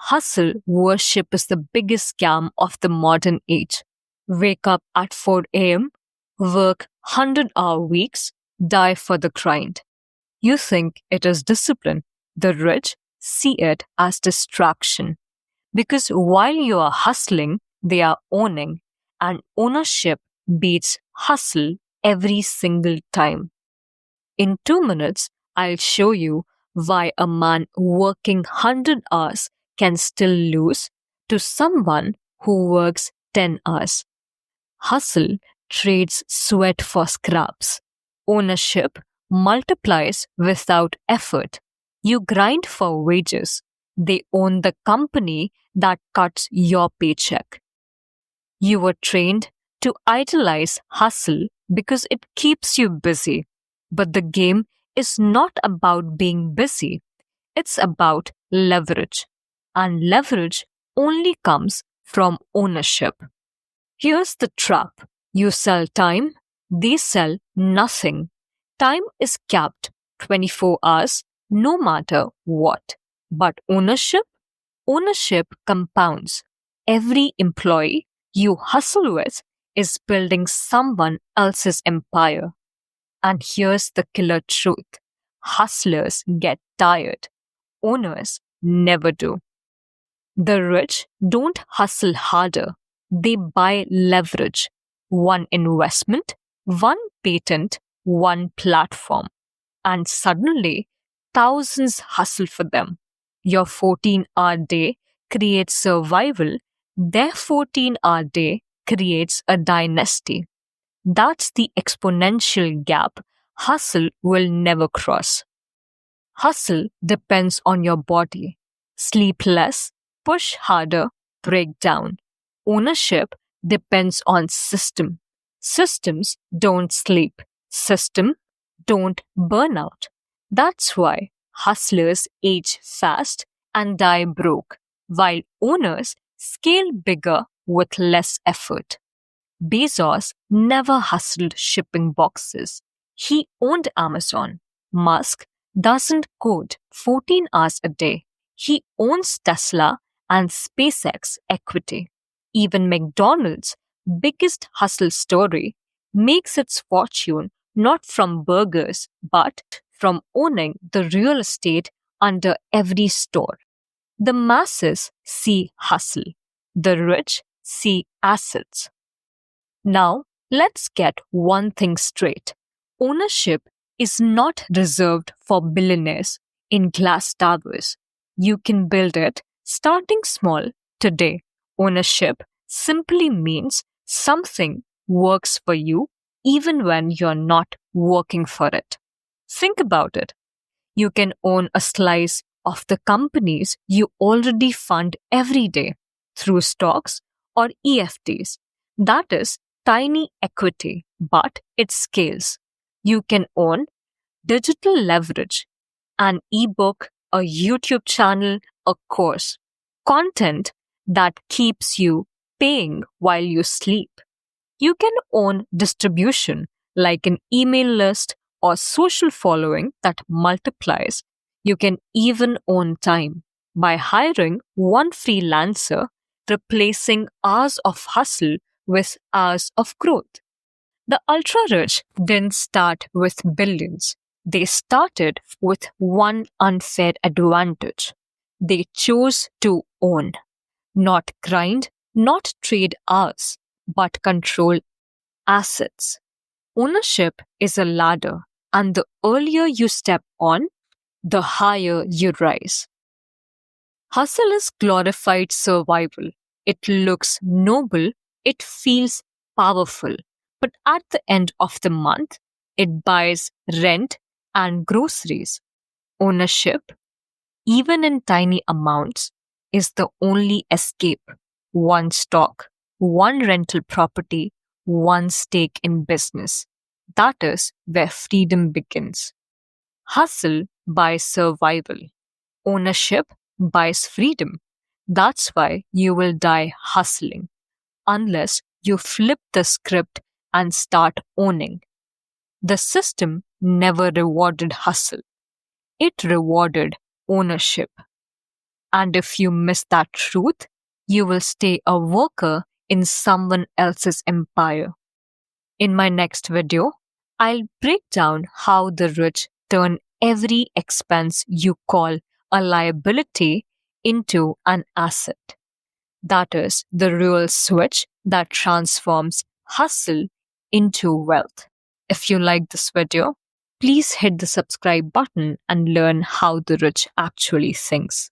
Hustle worship is the biggest scam of the modern age. Wake up at 4 a.m., work 100-hour weeks, die for the grind. You think it is discipline. The rich see it as distraction. Because while you are hustling, they are owning, and ownership beats hustle every single time. In 2 minutes, I'll show you why a man working 100 hours can still lose to someone who works 10 hours. Hustle trades sweat for scraps. Ownership multiplies without effort. You grind for wages. They own the company that cuts your paycheck. You were trained to idolize hustle because it keeps you busy. But the game is not about being busy. It's about leverage. And leverage only comes from ownership. Here's the trap. You sell time, they sell nothing. Time is capped 24 hours, no matter what. But ownership compounds. Every employee you hustle with is building someone else's empire. And here's the killer truth. Hustlers get tired. Owners never do. The rich don't hustle harder. They buy leverage. One investment, one patent, one platform. And suddenly, thousands hustle for them. Your 14-hour day creates survival. Their 14-hour day creates a dynasty. That's the exponential gap hustle will never cross. Hustle depends on your body. Sleep less, push harder, break down. Ownership depends on system. Systems don't sleep. System don't burn out. That's why hustlers age fast and die broke, while owners scale bigger with less effort. Bezos never hustled shipping boxes. He owned Amazon. Musk doesn't code 14 hours a day. He owns Tesla and SpaceX equity. Even McDonald's biggest hustle story makes its fortune not from burgers but from owning the real estate under every store. The masses see hustle. The rich see assets. Now, let's get one thing straight. Ownership is not reserved for billionaires in glass towers. You can build it starting small today. Ownership simply means something works for you even when you're not working for it. Think about it. You can own a slice of the companies you already fund every day through stocks or EFTs. That is tiny equity, but it scales. You can own digital leverage, an ebook, a YouTube channel, a course, content that keeps you paying while you sleep. You can own distribution like an email list or social following that multiplies. You can even own time by hiring one freelancer, replacing hours of hustle with hours of growth. The ultra rich didn't start with billions. They started with one unfair advantage. They chose to own, not grind, not trade hours, but control assets. Ownership is a ladder, and the earlier you step on, the higher you rise. Hustle is glorified survival. It looks noble, it feels powerful, but at the end of the month, it buys rent and groceries. Ownership, even in tiny amounts, is the only escape. One stock, one rental property, one stake in business. That is where freedom begins. Hustle buys survival. Ownership buys freedom. That's why you will die hustling, unless you flip the script and start owning. The system never rewarded hustle. It rewarded ownership. And if you miss that truth, you will stay a worker in someone else's empire. In my next video, I'll break down how the rich turn every expense you call a liability into an asset. That is the real switch that transforms hustle into wealth. If you like this video, please hit the subscribe button and learn how the rich actually thinks.